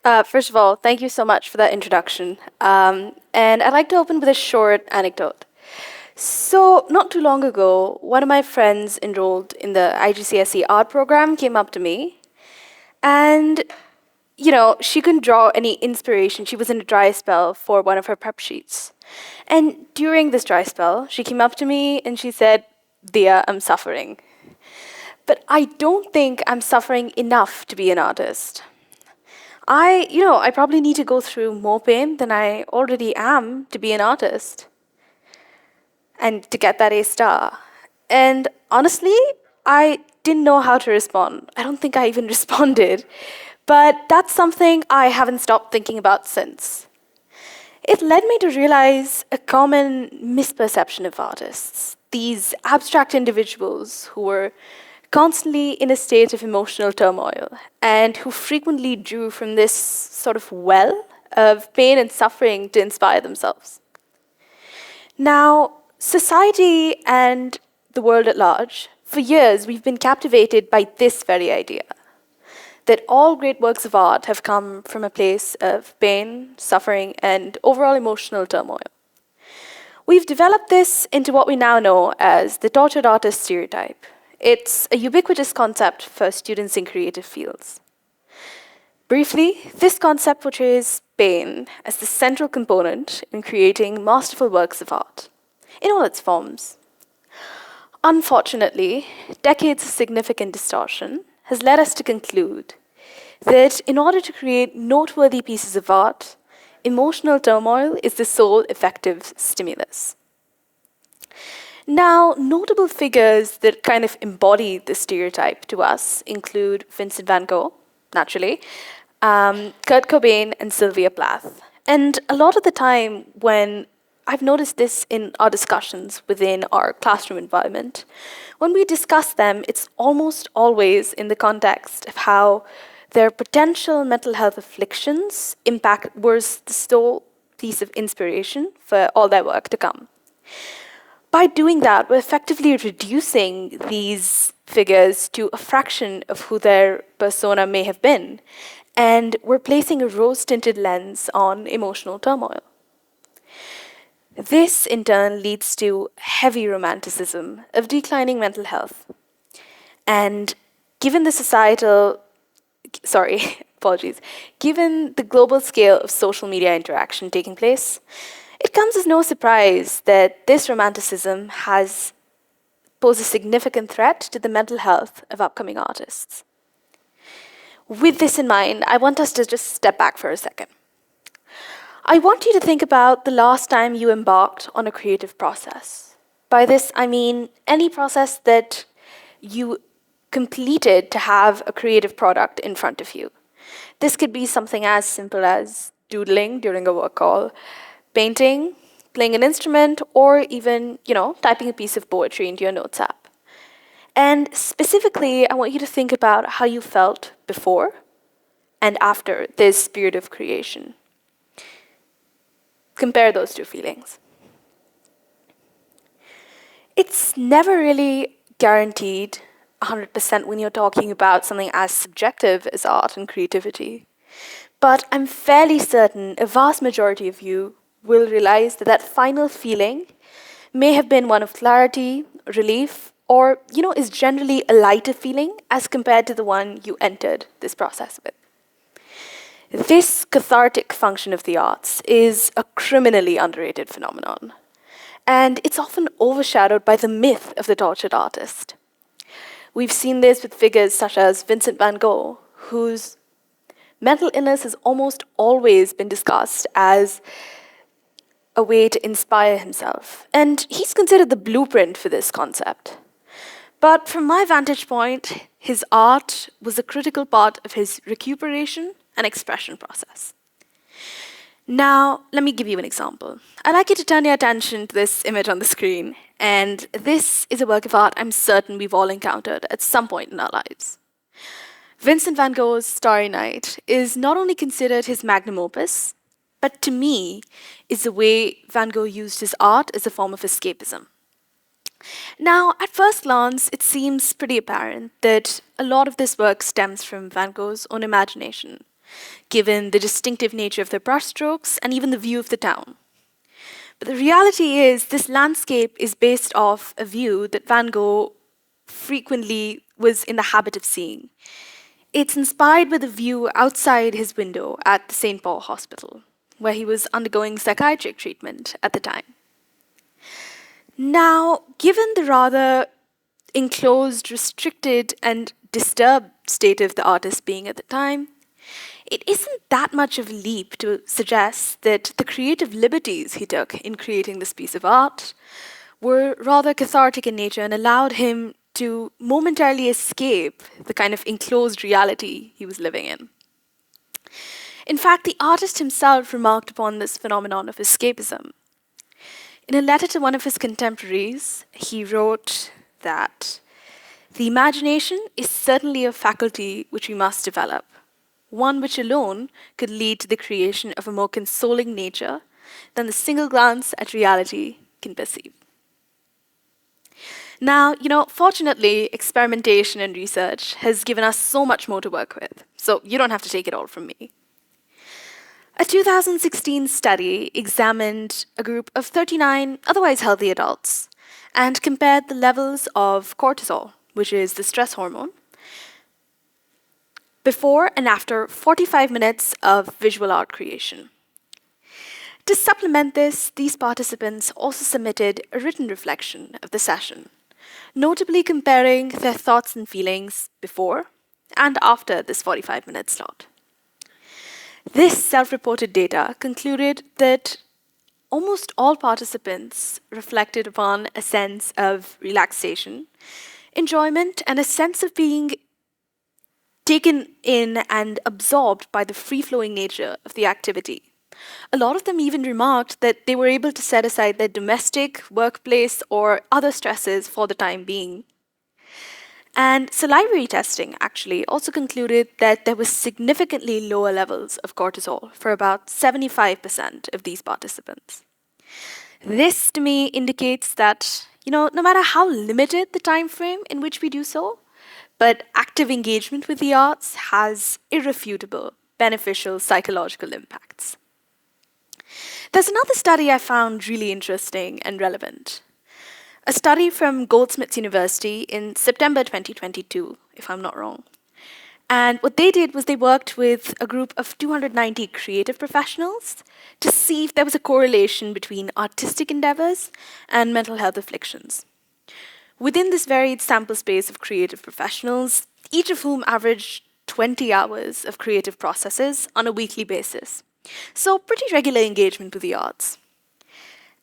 First of all, thank you so much for that introduction. And I'd like to open with a short anecdote. So, not too long ago, one of my friends enrolled in the IGCSE art program came up to me, and she couldn't draw any inspiration. She was in a dry spell for one of her prep sheets. And during this dry spell, she came up to me and she said, Diya, I'm suffering. But I don't think I'm suffering enough to be an artist. I probably need to go through more pain than I already am to be an artist and to get that A star. And honestly, I didn't know how to respond. I don't think I even responded. But that's something I haven't stopped thinking about since. It led me to realize a common misperception of artists. These abstract individuals who were constantly in a state of emotional turmoil and who frequently drew from this sort of well of pain and suffering to inspire themselves. Now, society and the world at large, for years we've been captivated by this very idea that all great works of art have come from a place of pain, suffering, and overall emotional turmoil. We've developed this into what we now know as the tortured artist stereotype. It's a ubiquitous concept for students in creative fields. Briefly, this concept portrays pain as the central component in creating masterful works of art, in all its forms. Unfortunately, decades of significant distortion has led us to conclude that in order to create noteworthy pieces of art, emotional turmoil is the sole effective stimulus. Now, notable figures that kind of embody this stereotype to us include Vincent van Gogh, naturally, Kurt Cobain, and Sylvia Plath. And a lot of the time when I've noticed this in our discussions within our classroom environment, when we discuss them, it's almost always in the context of how their potential mental health afflictions was the sole piece of inspiration for all their work to come. By doing that, we're effectively reducing these figures to a fraction of who their persona may have been, and we're placing a rose-tinted lens on emotional turmoil. This, in turn, leads to heavy romanticism of declining mental health. And given the given the global scale of social media interaction taking place, it comes as no surprise that this romanticism has posed a significant threat to the mental health of upcoming artists. With this in mind, I want us to just step back for a second. I want you to think about the last time you embarked on a creative process. By this, I mean any process that you completed to have a creative product in front of you. This could be something as simple as doodling during a work call, painting, playing an instrument, or even, typing a piece of poetry into your notes app. And specifically, I want you to think about how you felt before and after this period of creation. Compare those two feelings. It's never really guaranteed 100% when you're talking about something as subjective as art and creativity. But I'm fairly certain a vast majority of you will realize that that final feeling may have been one of clarity, relief, or, is generally a lighter feeling as compared to the one you entered this process with. This cathartic function of the arts is a criminally underrated phenomenon, and it's often overshadowed by the myth of the tortured artist. We've seen this with figures such as Vincent van Gogh, whose mental illness has almost always been discussed as a way to inspire himself, and he's considered the blueprint for this concept. But from my vantage point, his art was a critical part of his recuperation and expression process. Now, let me give you an example. I'd like you to turn your attention to this image on the screen, and this is a work of art I'm certain we've all encountered at some point in our lives. Vincent van Gogh's Starry Night is not only considered his magnum opus, but to me, is the way Van Gogh used his art as a form of escapism. Now, at first glance, it seems pretty apparent that a lot of this work stems from Van Gogh's own imagination. given the distinctive nature of their brushstrokes and even the view of the town. But the reality is, this landscape is based off a view that Van Gogh frequently was in the habit of seeing. It's inspired by the view outside his window at the St. Paul Hospital, where he was undergoing psychiatric treatment at the time. Now, given the rather enclosed, restricted, and disturbed state of the artist being at the time, it isn't that much of a leap to suggest that the creative liberties he took in creating this piece of art were rather cathartic in nature and allowed him to momentarily escape the kind of enclosed reality he was living in. In fact, the artist himself remarked upon this phenomenon of escapism. In a letter to one of his contemporaries, he wrote that the imagination is certainly a faculty which we must develop, one which alone could lead to the creation of a more consoling nature than the single glance at reality can perceive. Now, fortunately, experimentation and research has given us so much more to work with, so you don't have to take it all from me. A 2016 study examined a group of 39 otherwise healthy adults and compared the levels of cortisol, which is the stress hormone, before and after 45 minutes of visual art creation. To supplement this, these participants also submitted a written reflection of the session, notably comparing their thoughts and feelings before and after this 45-minute slot. This self-reported data concluded that almost all participants reflected upon a sense of relaxation, enjoyment, and a sense of being taken in and absorbed by the free-flowing nature of the activity. A lot of them even remarked that they were able to set aside their domestic, workplace, or other stresses for the time being. And salivary testing actually also concluded that there was significantly lower levels of cortisol for about 75% of these participants. This, to me, indicates that, no matter how limited the time frame in which we do so, but active engagement with the arts has irrefutable beneficial psychological impacts. There's another study I found really interesting and relevant. A study from Goldsmiths University in September 2022, if I'm not wrong. And what they did was they worked with a group of 290 creative professionals to see if there was a correlation between artistic endeavors and mental health afflictions. Within this varied sample space of creative professionals, each of whom averaged 20 hours of creative processes on a weekly basis. So pretty regular engagement with the arts.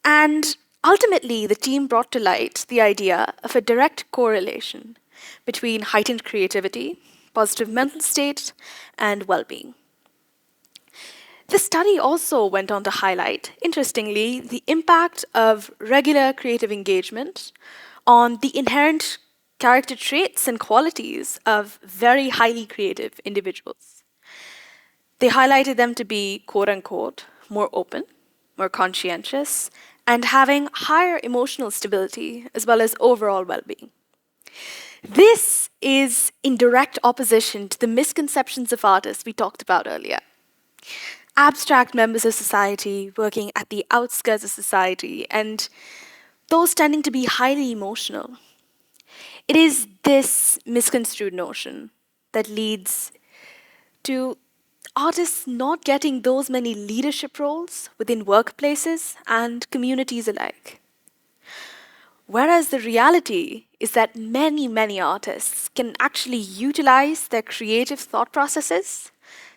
And ultimately, the team brought to light the idea of a direct correlation between heightened creativity, positive mental state, and well-being. The study also went on to highlight, interestingly, the impact of regular creative engagement on the inherent character traits and qualities of very highly creative individuals. They highlighted them to be, quote-unquote, more open, more conscientious, and having higher emotional stability, as well as overall well-being. This is in direct opposition to the misconceptions of artists we talked about earlier. Abstract members of society working at the outskirts of society, and those tending to be highly emotional. It is this misconstrued notion that leads to artists not getting those many leadership roles within workplaces and communities alike. Whereas the reality is that many, many artists can actually utilize their creative thought processes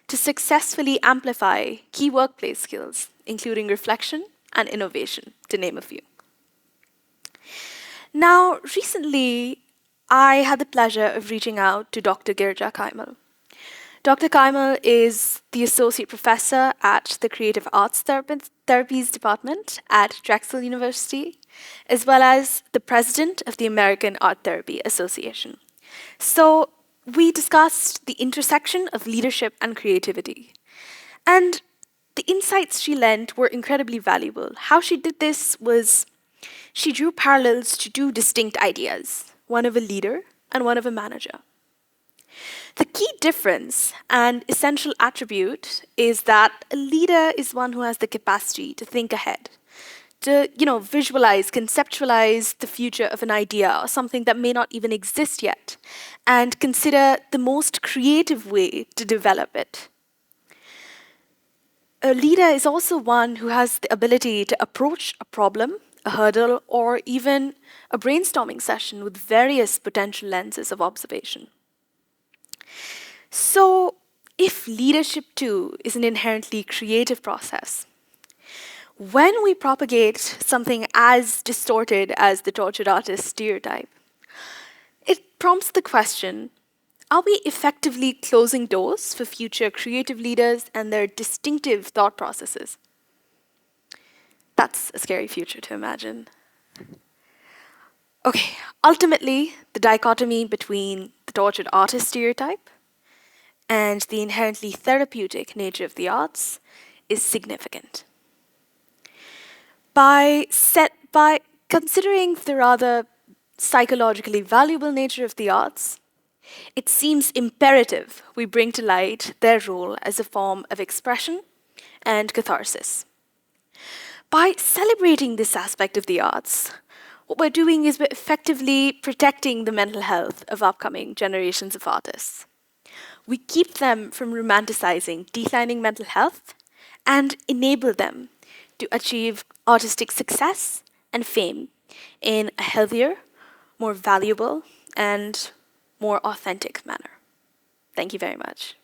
to successfully amplify key workplace skills, including reflection and innovation, to name a few. Now, recently, I had the pleasure of reaching out to Dr. Girja Kaimal. Dr. Kaimal is the Associate Professor at the Creative Arts Therapies Department at Drexel University, as well as the President of the American Art Therapy Association. So we discussed the intersection of leadership and creativity. And the insights she lent were incredibly valuable. How she did this was she drew parallels to two distinct ideas, one of a leader and one of a manager. The key difference and essential attribute is that a leader is one who has the capacity to think ahead, to visualize, conceptualize the future of an idea or something that may not even exist yet, and consider the most creative way to develop it. A leader is also one who has the ability to approach a problem, a hurdle, or even a brainstorming session with various potential lenses of observation. So, if leadership too is an inherently creative process, when we propagate something as distorted as the tortured artist stereotype, it prompts the question, are we effectively closing doors for future creative leaders and their distinctive thought processes? That's a scary future to imagine. Okay, ultimately, the dichotomy between the tortured artist stereotype and the inherently therapeutic nature of the arts is significant. By considering the rather psychologically valuable nature of the arts, it seems imperative we bring to light their role as a form of expression and catharsis. By celebrating this aspect of the arts, what we're doing is we're effectively protecting the mental health of upcoming generations of artists. We keep them from romanticizing declining mental health and enable them to achieve artistic success and fame in a healthier, more valuable, and more authentic manner. Thank you very much.